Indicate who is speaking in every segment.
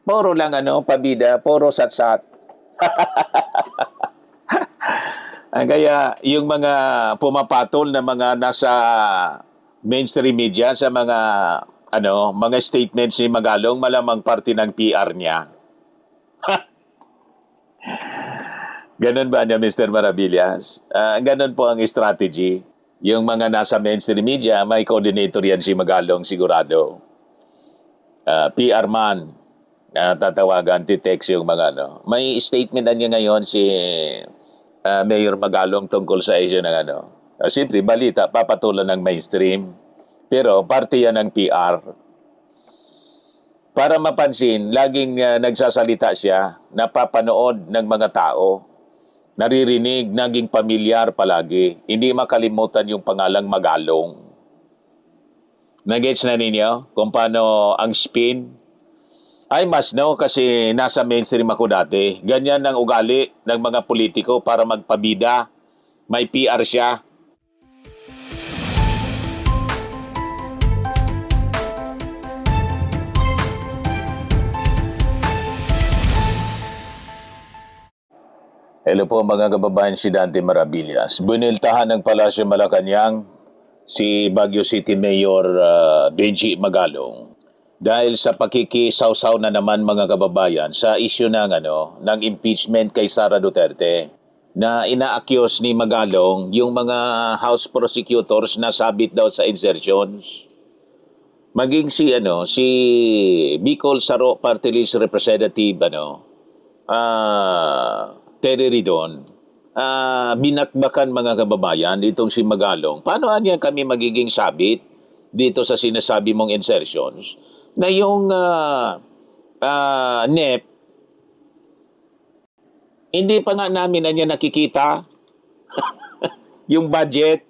Speaker 1: Puro lang pabida, puro satsat. Kaya yung mga pumapatol na mga nasa mainstream media sa mga statements ni Magalong, malamang parte ng PR niya. Ganun ba niya, Mr. Maravillas? Ganun po ang strategy. Yung mga nasa mainstream media, may coordinator yan si Magalong sigurado. PR man, tatawagan, titext yung mga May statement na niya ngayon si Mayor Magalong tungkol sa issue ng Siyempre, balita, papatulan ng mainstream. Pero parte yan ng PR. Para mapansin, laging nagsasalita siya, napapanood ng mga tao, naririnig, naging pamilyar palagi. Hindi makalimutan yung pangalang Magalong. Nag-gets na ninyo kung paano ang spin? I must know kasi nasa mainstream ako dati. Ganyan ang ugali ng mga politiko para magpabida. May PR siya. Hello po mga kababayan, si Dante Maravillas. Buniltahan ng Palasyo Malacanang si Baguio City Mayor Benji Magalong dahil sa pakikisawsaw na naman mga kababayan sa issue ng impeachment kay Sara Duterte na ina-accuse ni Magalong yung mga House prosecutors na sabit daw sa insertions. Maging si Bicol Saro Party List Representative Terry Ridon, binakbakan mga kababayan itong si Magalong. Paano niya kami magiging sabit dito sa sinasabi mong insertions na yung NEP, hindi pa nga namin na niya nakikita yung budget.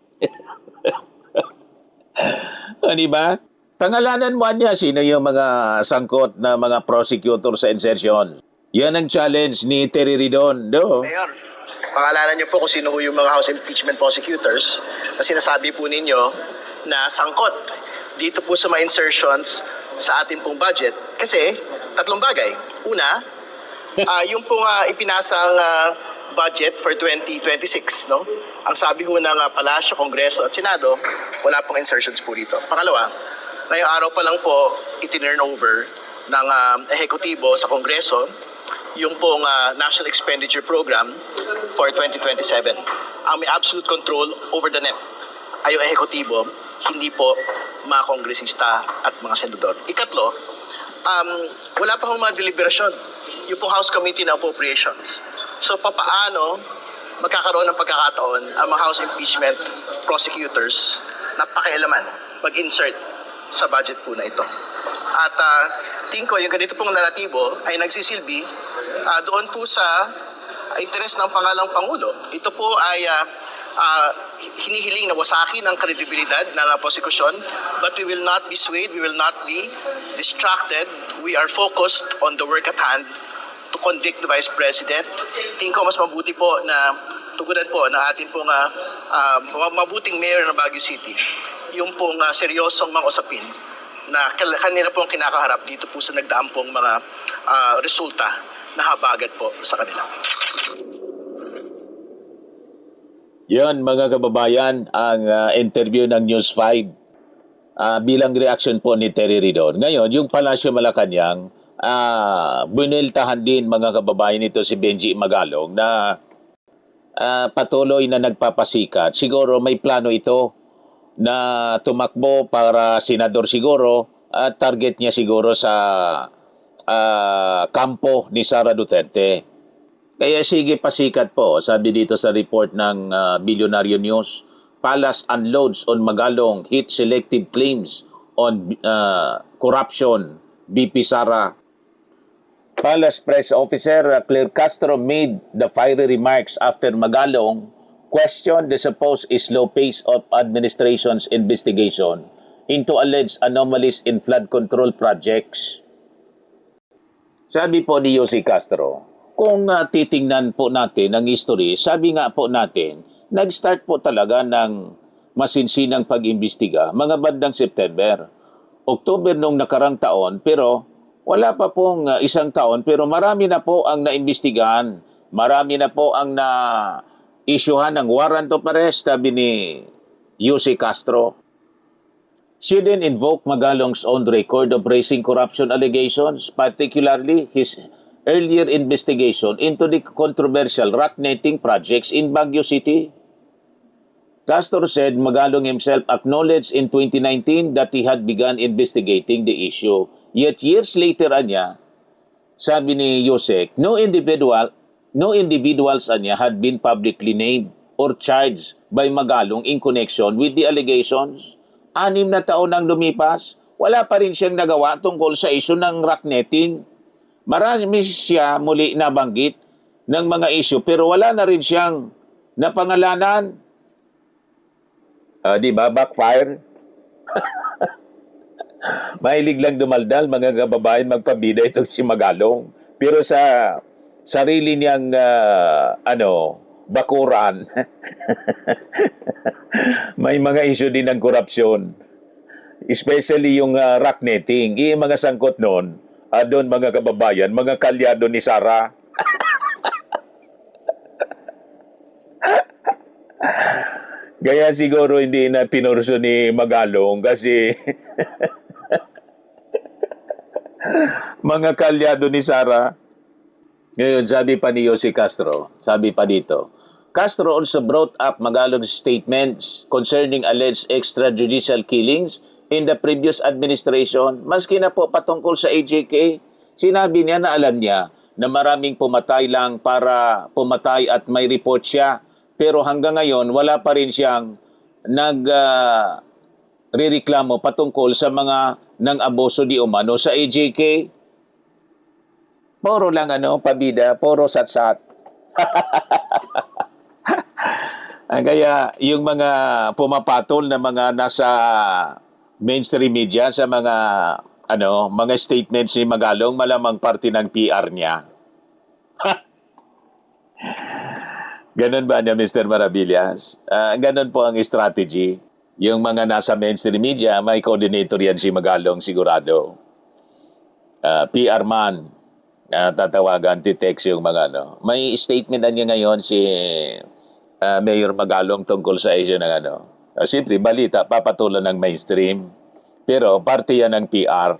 Speaker 1: Di ba? Pangalanan mo niya sino yung mga sangkot na mga prosecutor sa insertion. Yan ang challenge ni Terry Ridon.
Speaker 2: Mayor, pangalanan niyo po kung sino yung mga House Impeachment Prosecutors na sinasabi po ninyo na sangkot dito po sa mga insertions sa ating pong budget. Kasi, tatlong bagay. Una, yung pong ipinasang budget for 2026, no? Ang sabi ho ng Palasyo, Kongreso at Senado, wala pong insertions po dito. Pangalawa, ngayong araw pa lang po itinurn over ng ehekutibo sa Kongreso yung pong National Expenditure Program for 2027. Ang may absolute control over the NEP ay yung ehekutibo, hindi po mga kongresista at mga senador. Ikatlo, wala pa hong mga deliberasyon yung pong House Committee na Appropriations. So papaano magkakaroon ng pagkakataon ang mga House Impeachment Prosecutors na pakialaman mag-insert sa budget po na ito. At tingin ko yung ganito pong naratibo ay nagsisilbi doon po sa interes ng pangalang Pangulo. Ito po ay hinihiling na wasakin ang kredibilidad ng prosecution, but we will not be swayed, we will not be distracted. We are focused on the work at hand to convict the Vice President. Tingin ko mas mabuti po na tugunan po na ating pong mabuting mayor ng Baguio City yung pong seryosong mga usapin na kanila pong kinakaharap dito po sa nagdaang pong mga resulta na habagat po sa kanila.
Speaker 1: Yan mga kababayan, ang interview ng News 5 bilang reaction po ni Terry Ridon. Ngayon, yung Palasyo Malacanang, buniltahan din mga kababayan ito si Benji Magalong na patuloy na nagpapasikat. Siguro may plano ito na tumakbo para senador siguro at target niya siguro sa kampo ni Sara Duterte. Kaya sige pasikat po, sabi dito sa report ng Billionaire News, Palace unloads on Magalong hit selective claims on corruption, BP Sara. Palace press officer Claire Castro made the fiery remarks after Magalong questioned the supposed slow pace of administration's investigation into alleged anomalies in flood control projects. Sabi po ni Yossi Castro, kung titingnan po natin ang history, sabi nga po natin, nag-start po talaga ng masinsinang pag-imbestiga mga bandang September, October nung nakarang taon, pero Wala pa pong isang taon pero marami na po ang naimbestigahan. Marami na po ang na-issuehan ng warrant of arrest, sabi ni Jose Castro. She then invoked Magalong's own record of raising corruption allegations, particularly his earlier investigation into the controversial rock netting projects in Baguio City. Castro said Magalong himself acknowledged in 2019 that he had begun investigating the issue. Yet years later, anya, sabi ni Yusek, no individuals anya had been publicly named or charged by Magalong in connection with the allegations. 6 na taon ang lumipas, wala pa rin siyang nagawa tungkol sa issue ng rock netting. Marami siya muli nabanggit ng mga issue pero wala na rin siyang napangalanan. Di ba? Backfire. Mahilig lang dumaldal, mga kababayan, magpabida itong si Magalong. Pero sa sarili niyang, bakuran, may mga issue din ng korupsyon. Especially yung rock netting. Yung mga sangkot noon, doon mga kababayan, mga kalyado ni Sara. Kaya siguro hindi na pinurso ni Magalong kasi mga kalyado ni Sara. Ngayon, sabi pa ni Jose Castro, sabi pa dito, Castro also brought up Magalong's statements concerning alleged extrajudicial killings in the previous administration. Maski na po patungkol sa AJK, sinabi niya na alam niya na maraming pumatay lang para pumatay at may report siya. Pero hanggang ngayon, wala pa rin siyang nag-rereklamo patungkol sa mga nang-abuso di umano sa AJK. Puro lang pabida, puro satsat. Kaya yung mga pumapatol na mga nasa mainstream media sa mga mga statements ni Magalong, malamang parte ng PR niya. Ganon ba niya, Mr. Maravillas? Ganon po ang strategy. Yung mga nasa mainstream media, may coordinator yan si Magalong sigurado. PR man, tatawagan, titext yung mga May statement na niya ngayon si Mayor Magalong tungkol sa issue ng Siyempre, balita, papatulan ng mainstream. Pero parte yan ng PR.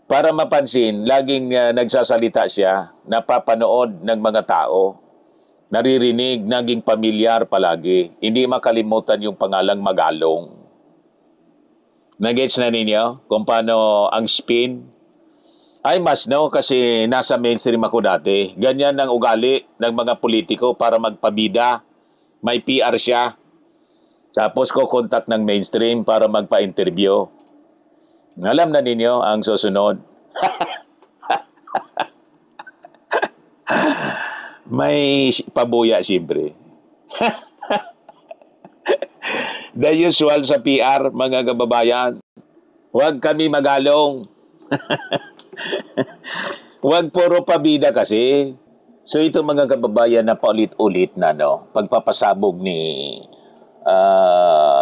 Speaker 1: Para mapansin, laging nagsasalita siya, napapanood ng mga tao. Naririnig, naging pamilyar palagi. Hindi makalimutan yung pangalang Magalong. Nag-gets na ninyo kung paano ang spin? I must know kasi nasa mainstream ako dati. Ganyan ang ugali ng mga politiko para magpabida. May PR siya. Tapos kukontak ng mainstream para magpa-interview. Alam na ninyo ang susunod. May pabuya siyempre. The usual sa PR, mga kababayan. Huwag kami Magalong. Huwag puro pabida kasi. So ito mga kababayan na paulit-ulit na pagpapasabog ni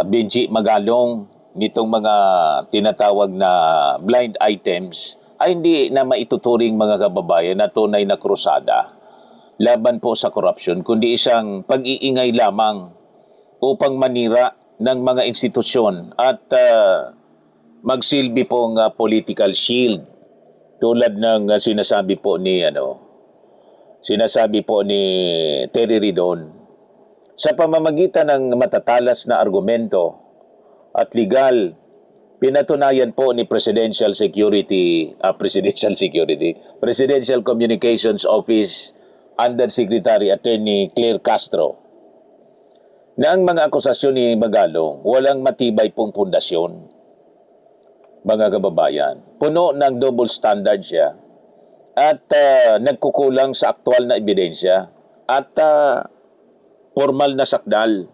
Speaker 1: Benji Magalong nitong mga tinatawag na blind items ay hindi na maituturing mga kababayan na tunay na krusada laban po sa korupsyon, kundi isang pag-iingay lamang upang manira ng mga institusyon at magsilbi pong political shield tulad ng sinasabi po ni Terry Ridon sa pamamagitan ng matatalas na argumento at legal. Pinatunayan po ni Presidential Communications Office Undersecretary Attorney Claire Castro na ang mga akusasyon ni Magalong walang matibay pong pundasyon. Mga kababayan, puno ng double standard siya at nagkukulang sa aktual na ebidensya at formal na sakdal.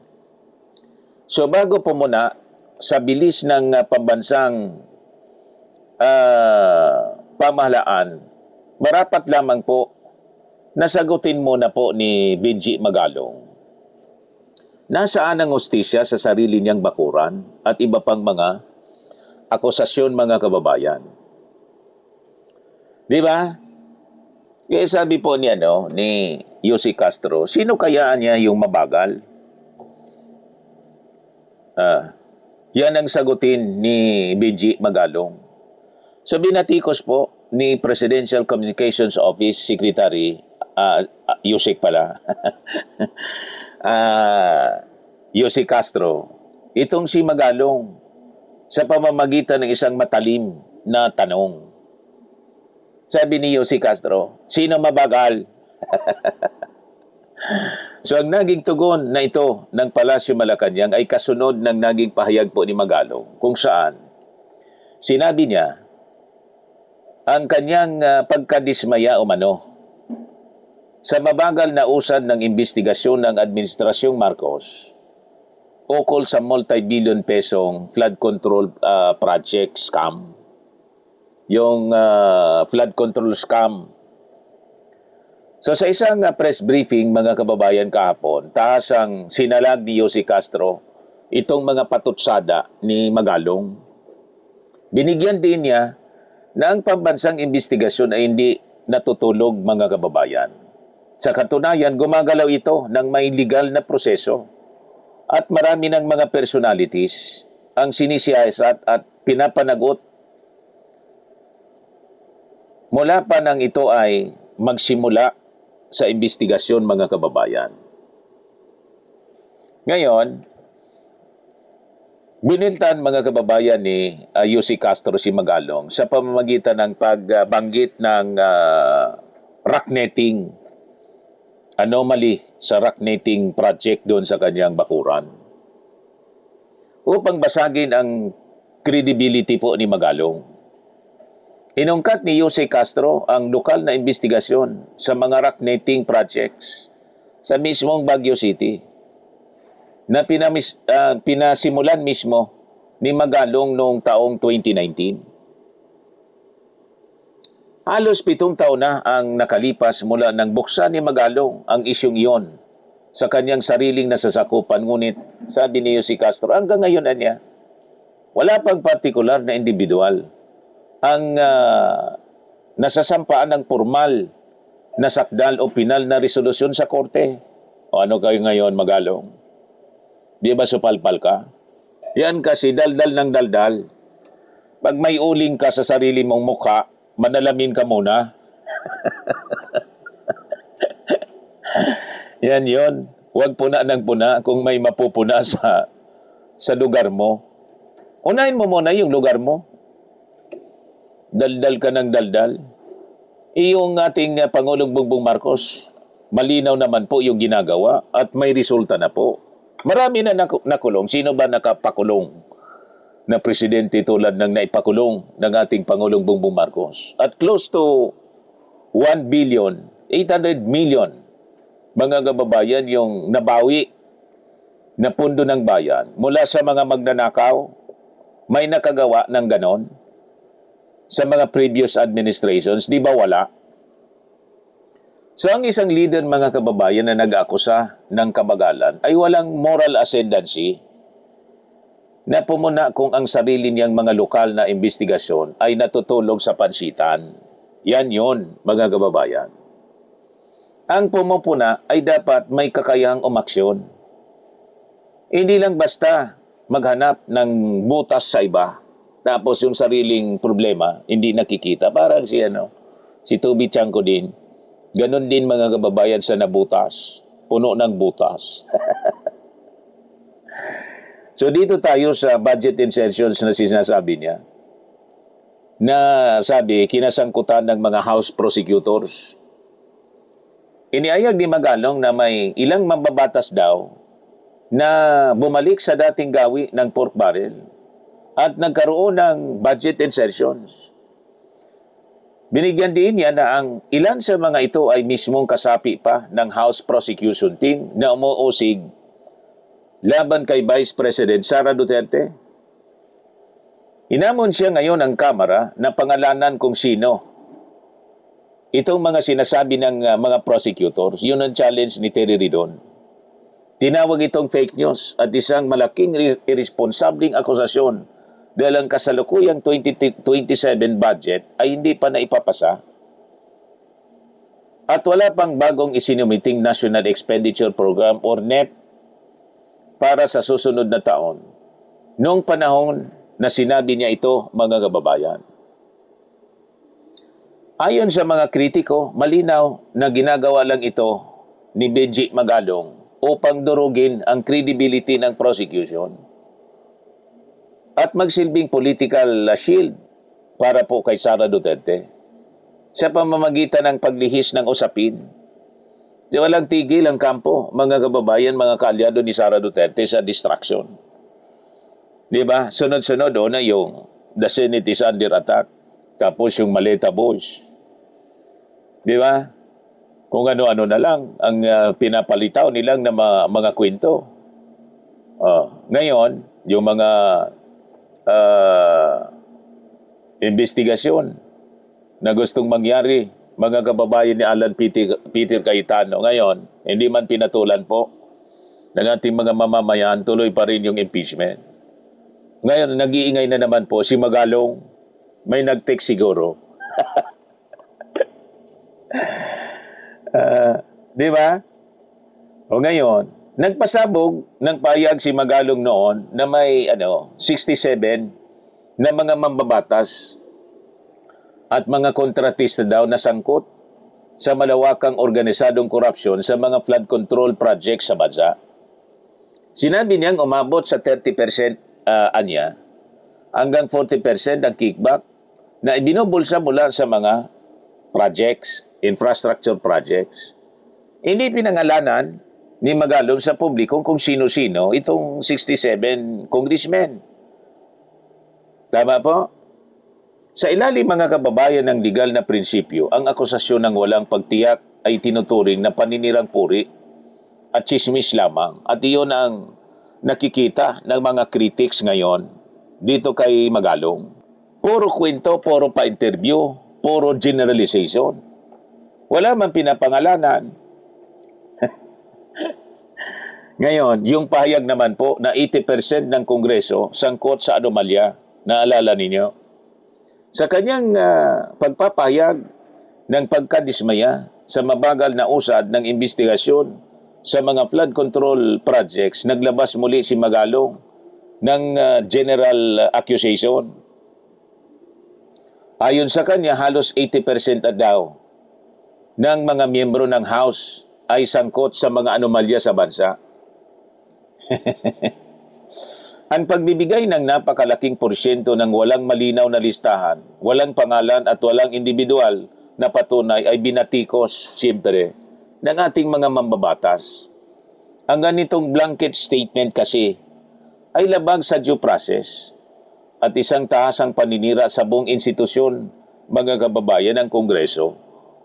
Speaker 1: So bago po muna sa bilis ng pambansang pamahalaan, marapat lamang po nasagutin muna po ni Benji Magalong. Nasaan ang hustisya sa sarili niyang bakuran at iba pang mga akusasyon mga kababayan? Di ba? Kaya sabi po ni, ni Yossi Castro, sino kaya niya yung mabagal? Yan ang sagutin ni Benji Magalong. So binatikos po ni Presidential Communications Office Secretary, Yusek pala, Yossi Castro, itong si Magalong sa pamamagitan ng isang matalim na tanong. Sabi ni Yossi Castro, sino mabagal? So ang naging tugon na ito ng Palasyo Malacanang ay kasunod ng naging pahayag po ni Magalong kung saan sinabi niya ang kanyang pagkadismaya umano sa mabagal na usad ng investigasyon ng Administrasyong Marcos ukol sa multi-billion pesong flood control project scam. Yung flood control scam. So sa isang press briefing mga kababayan kahapon, tahasang sinalag ni Yossi Castro itong mga patutsada ni Magalong. Binigyan din niya na ang pambansang investigasyon ay hindi natutulog mga kababayan. Sa katunayan, gumagalaw ito ng may legal na proseso at marami ng mga personalities ang sinisiyasat at pinapanagot mula pa nang ito ay magsimula sa investigasyon mga kababayan. Ngayon, biniltan mga kababayan ni Yossi Castro si Magalong sa pamamagitan ng pagbanggit ng rocknetting anomaly sa rocknetting project doon sa kanyang bakuran upang basagin ang credibility po ni Magalong. Inungkat ni Yossi Castro ang lokal na investigasyon sa mga rocknetting projects sa mismong Baguio City na pinasimulan mismo ni Magalong noong taong 2019. Halos 7 taon na ang nakalipas mula nang buksan ni Magalong ang isyong iyon sa kanyang sariling nasasakupan. Ngunit sabi ni Yossi Castro, hanggang ngayon niya, wala pang partikular na individual ang nasasampaan ng formal na sakdal o pinal na resolusyon sa korte. O ano kayo ngayon, Magalong? Di ba supalpal ka? Yan kasi daldal ng daldal. Pag may uling ka sa sarili mong mukha, manalamin ka muna. Yan yon. Huwag puna ng puna kung may mapupuna sa lugar mo. Unahin mo muna yung lugar mo. Daldal ka ng daldal. Iyong ating Pangulong Bongbong Marcos, malinaw naman po yung ginagawa at may resulta na po. Marami na nakulong. Sino ba nakapakulong na presidente tulad ng naipakulong ng ating Pangulong Bongbong Marcos? At close to 1 billion, 800 million mga kababayan yung nabawi na pundo ng bayan mula sa mga magnanakaw. May nakagawa ng ganon sa mga previous administrations, di ba wala? So ang isang leader mga kababayan na nag-akusa ng kabagalan ay walang moral ascendancy na pumuna kung ang sarili niyang mga lokal na investigasyon ay natutulog sa pansitan. Yan yun mga kababayan. Ang pumupuna ay dapat may kakayahang umaksyon. Hindi lang basta maghanap ng butas sa iba. Tapos yung sariling problema, hindi nakikita. Parang si Toby Chanko din. Ganon din mga kababayan sa nabutas. Puno ng butas. So dito tayo sa budget insertions na sinasabi niya. Na sabi, kinasangkutan ng mga House prosecutors. Iniayag ni Magalong na may ilang mambabatas daw na bumalik sa dating gawi ng pork barrel. At nagkaroon ng budget insertions. Binigyan din niya na ang ilan sa mga ito ay mismong kasapi pa ng House Prosecution Team na umuusig laban kay Vice President Sara Duterte. Inamon siya ngayon ng Kamara na pangalanan kung sino. Itong mga sinasabi ng mga prosecutors, yun ang challenge ni Terry Ridon. Tinawag itong fake news at isang malaking irresponsabling akusasyon dahil ang kasalukuyang 2027 budget ay hindi pa naipapasa At wala pang bagong isinumiting National Expenditure Program or NEP para sa susunod na taon. Noong panahon na sinabi niya ito, mga kababayan. Ayon sa mga kritiko, malinaw na ginagawa lang ito ni Benji Magalong upang durugin ang credibility ng prosecution at magsilbing political shield para po kay Sara Duterte sa pamamagitan ng paglihis ng usapin. Di walang tigil ang kampo, mga kababayan, mga kaalyado ni Sara Duterte sa distraction. Di ba? Sunod-sunod na yung the Senate is under attack. Tapos yung Maleta Boys. Di ba? Kung ano-ano na lang ang pinapalitaw nilang na mga kwento. Ngayon, yung mga investigasyon na gustong mangyari, mga kababayan ni Alan Peter Cayetano, ngayon, hindi man pinatulan po ng ating mga mamamayan, tuloy pa rin yung impeachment. Ngayon, nag-iingay na naman po si Magalong, may nag-text siguro. Di ba? O ngayon, nagpasabog ng payag si Magalong noon na may 67 na mga mambabatas at mga kontratista daw na sangkot sa malawakang organisadong korupsyon sa mga flood control projects sa bansa. Sinabi niyang umabot sa 30% anya hanggang 40% ang kickback na ibinubulsa mula sa mga projects, infrastructure projects. Hindi pinangalanan ni Magalong sa publiko kung sino-sino itong 67 congressmen. Tama po? Sa ilalim, mga kababayan, ng legal na prinsipyo, ang akusasyon ng walang pagtiyak ay tinuturing na paninirang puri at chismis lamang. At iyon ang nakikita ng mga critics ngayon dito kay Magalong. Puro kwento, puro pa-interview, puro generalization. Wala man pinapangalanan. Ngayon, yung pahayag naman po na 80% ng Kongreso sangkot sa anomalya, naalala ninyo? Sa kanyang pagpapahayag ng pagkadismaya sa mabagal na usad ng investigasyon sa mga flood control projects, naglabas muli si Magalong ng general accusation. Ayon sa kanya, halos 80% na daw ng mga miyembro ng House ay sangkot sa mga anomalya sa bansa. Ang pagbibigay ng napakalaking porsyento ng walang malinaw na listahan, walang pangalan at walang individual na patunay ay binatikos, siyempre, ng ating mga mambabatas. Ang ganitong blanket statement kasi ay labag sa due process at isang tahasang paninira sa buong institusyon, mga kababayan, ng Kongreso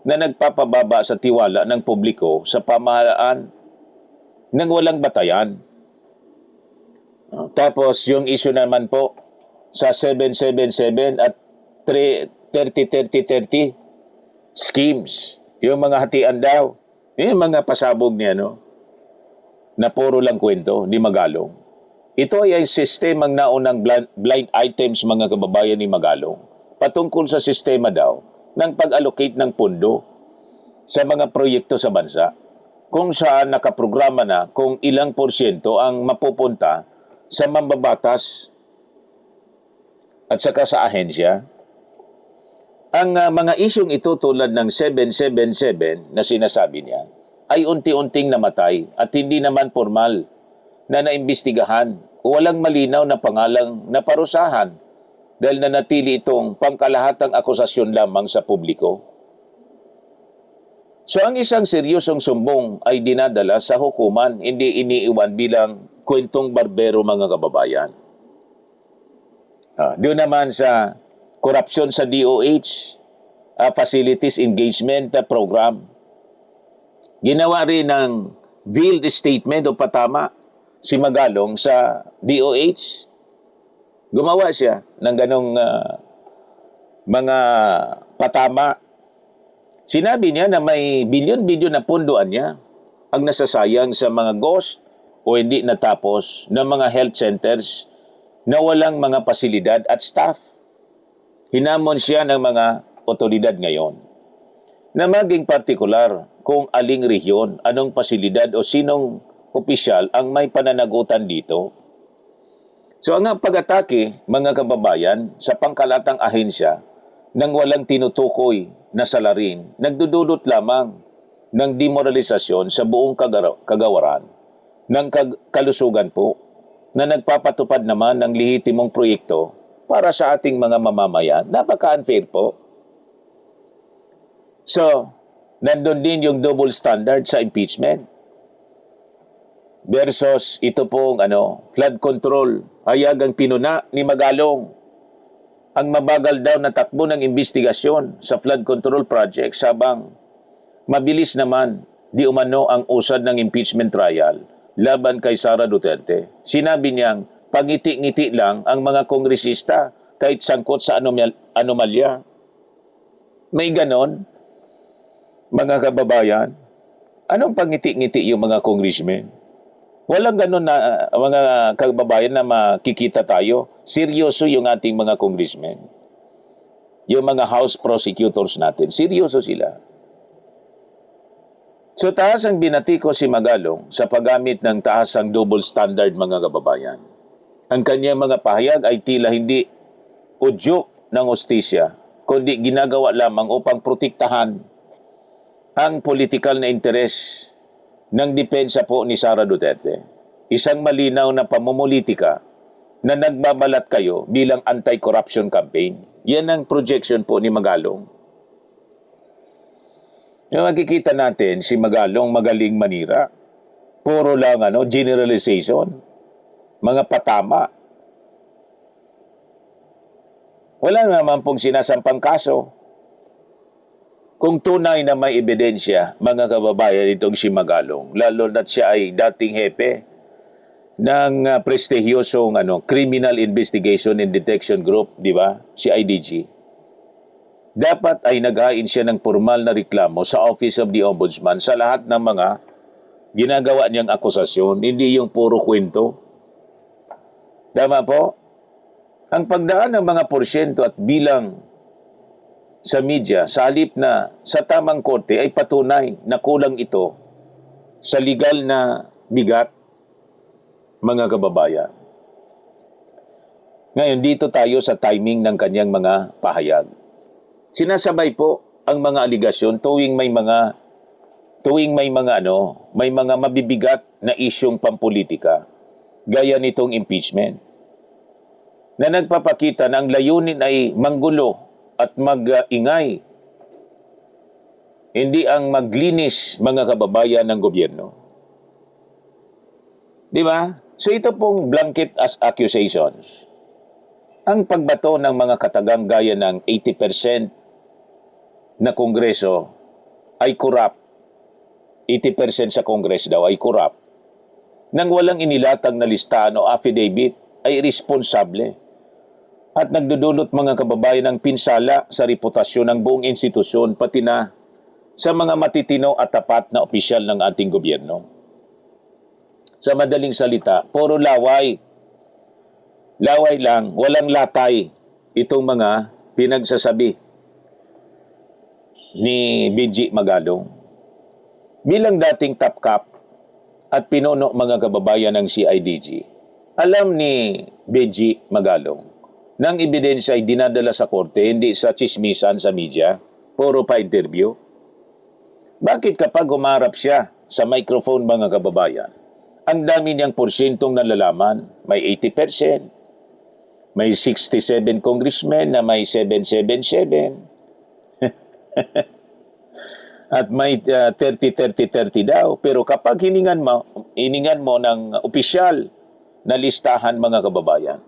Speaker 1: na nagpapababa sa tiwala ng publiko sa pamahalaan ng walang batayan. Tapos yung issue naman po sa 777 at 30-30-30 schemes, yung mga hatian daw, yung mga pasabog niya, na puro lang kwento, di Magalong. Ito ay sistemang naunang blind items, mga kababayan, ni Magalong, patungkol sa sistema daw ng pag-allocate ng pondo sa mga proyekto sa bansa, kung saan nakaprograma na kung ilang porsyento ang mapupunta sa mambabatas at saka sa ahensya. Ang mga isyong ito tulad ng 777 na sinasabi niya ay unti-unting namatay at hindi naman formal na naimbestigahan o walang malinaw na pangalang naparusahan dahil nanatili itong pangkalahatang akusasyon lamang sa publiko. So ang isang seryosong sumbong ay dinadala sa hukuman, hindi iniiwan bilang kwentong barbero, mga kababayan. Doon naman sa korupsyon sa DOH, Facilities Engagement Program, ginawa rin ng veiled statement o patama si Magalong sa DOH. Gumawa siya ng ganong mga patama. Sinabi niya na may bilyon-bilyon na pondoan niya ang nasasayang sa mga ghost o hindi natapos ng mga health centers na walang mga pasilidad at staff. Hinamon siya ng mga otoridad ngayon. na maging partikular kung aling rehiyon, anong pasilidad o sinong opisyal ang may pananagutan dito. So ang pag-atake, mga kababayan, sa pangkalatang ahensya nang walang tinutukoy na salarin, nagdudulot lamang ng demoralisasyon sa buong kagawaran ng kalusugan po na nagpapatupad naman ng lehitimong proyekto para sa ating mga mamamayan. Napaka-unfair po. So, nandun din yung double standard sa impeachment versus ito pong flood control. Hayagang pinuna ni Magalong ang mabagal daw na takbo ng investigasyon sa flood control project sabang mabilis naman di umano ang usad ng impeachment trial laban kay Sara Duterte. Sinabi niyang pangiti-ngiti lang ang mga kongresista kahit sangkot sa anomalya. May ganon, mga kababayan. Anong pangiti-ngiti yung mga congressmen? Walang ganon na mga kababayan na makikita tayo. Seryoso yung ating mga congressmen. Yung mga house prosecutors natin. Seryoso sila. So taas ang binatiko si Magalong sa paggamit ng taas ang double standard, mga kababayan. Ang kanyang mga pahayag ay tila hindi udyok ng hustisya, kundi ginagawa lamang upang protektahan ang political na interes ng depensa po ni Sara Duterte. Isang malinaw na pamumulitika na nagbabalat kayo bilang anti-corruption campaign. Yan ang projection po ni Magalong. Yung makikita natin, si Magalong magaling manira. Puro lang generalization. Mga patama. Wala naman pong sinasampang kaso. Kung tunay na may ebidensya, mga kababayan, itong si Magalong, lalo na't siya ay dating hepe ng prestigyosong Criminal Investigation and Detection Group, di ba? Si IDG. Dapat ay naghain siya ng formal na reklamo sa Office of the Ombudsman sa lahat ng mga ginagawa niyang akusasyon, hindi yung puro kwento. Tama po? Ang pagdaan ng mga porsyento at bilang sa media, sa halip na sa tamang korte ay patunay na kulang ito sa legal na bigat, mga kababayan. Ngayon, dito tayo sa timing ng kanyang mga pahayag. Sinasabay po ang mga aligasyon tuwing may mga mabibigat na isyong pampolitika, gaya nitong impeachment, na nagpapakita na ang layunin ay manggulo at mag-ingay, hindi ang maglinis, mga kababayan, ng gobyerno. Di ba? So ito pong blanket as accusations. Ang pagbato ng mga katagang gaya ng 80% na kongreso ay corrupt. 80% sa kongres daw ay corrupt. Nang walang inilatag na listahan o affidavit ay irresponsable at nagdudulot, mga kababayan, ng pinsala sa reputasyon ng buong institusyon pati na sa mga matitino at tapat na opisyal ng ating gobyerno. Sa madaling salita, puro laway. Laway lang, walang latay itong mga pinagsasabi ni Benji Magalong. Bilang dating top cop at pinuno, mga kababayan, ng CIDG, alam ni Benji Magalong nang ebidensya ay dinadala sa korte, hindi sa chismisan sa media, puro pa interview. Bakit kapag humarap siya sa microphone, mga kababayan, ang dami niyang porsyentong nalalaman? May 80%, may 67 congressmen na may 777, at may 30-30-30 daw. Pero kapag hiningan mo ng opisyal na listahan, mga kababayan,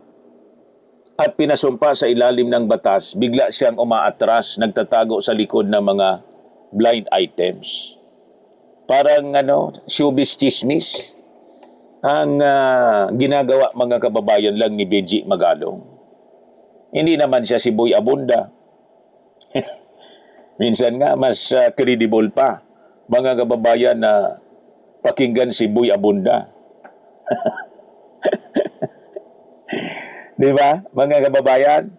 Speaker 1: at pinasumpa sa ilalim ng batas, bigla siyang umaatras, nagtatago sa likod ng mga blind items. Parang showbiz chismis ang ginagawa, mga kababayan, lang ni Benji Magalong. Hindi naman siya si Boy Abunda. Minsan nga, mas credible pa, mga kababayan, na pakinggan si Boy Abunda. Di ba, mga kababayan?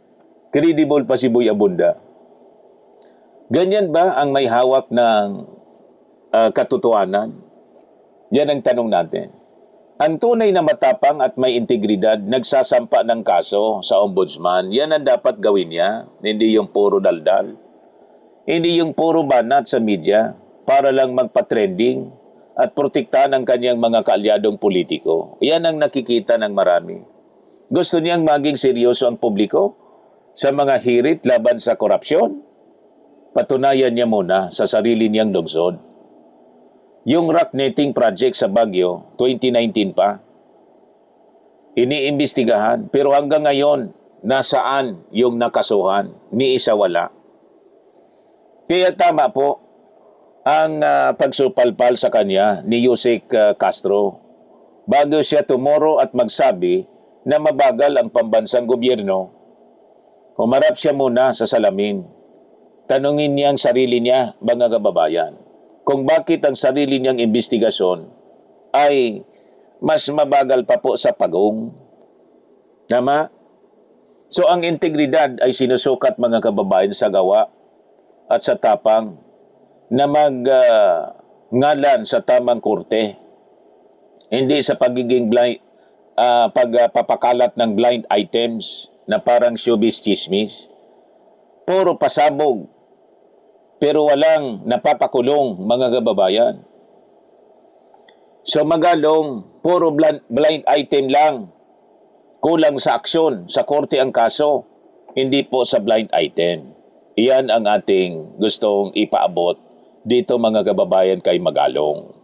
Speaker 1: Credible pa si Boy Abunda. Ganyan ba ang may hawak ng katotohanan? Yan ang tanong natin. Ang tunay na matapang at may integridad nagsasampa ng kaso sa ombudsman. Yan ang dapat gawin niya, hindi yung puro daldal. Hindi yung puro banat sa media para lang magpa-trending at protektahan ang kanyang mga kaalyadong politiko. Yan ang nakikita ng marami. Gusto niyang maging seryoso ang publiko sa mga hirit laban sa korupsyon? Patunayan niya muna sa sarili niyang lungsod. Yung rock netting project sa Baguio, 2019 pa, iniimbestigahan. Pero hanggang ngayon, nasaan yung nakasuhan? Ni isa wala. Kaya tama po ang pagsupalpal sa kanya ni Yusek Castro bago siya tumoro at magsabi na mabagal ang pambansang gobyerno. Humarap siya muna sa salamin. Tanungin niya ang sarili niya, mga kababayan, kung bakit ang sarili niyang investigasyon ay mas mabagal pa po sa pagong. Tama? So ang integridad ay sinusukat, mga kababayan, sa gawa at sa tapang na ngalan sa tamang korte. Hindi sa pagiging blind, pagpapakalat ng blind items na parang showbiz chismis. Puro pasabog pero walang napapakulong, mga kababayan. So Magalong, puro blind item lang. Kulang sa aksyon, sa korte ang kaso, hindi po sa blind item. Iyan ang ating gustong ipaabot dito, mga kababayan, kay Magalong.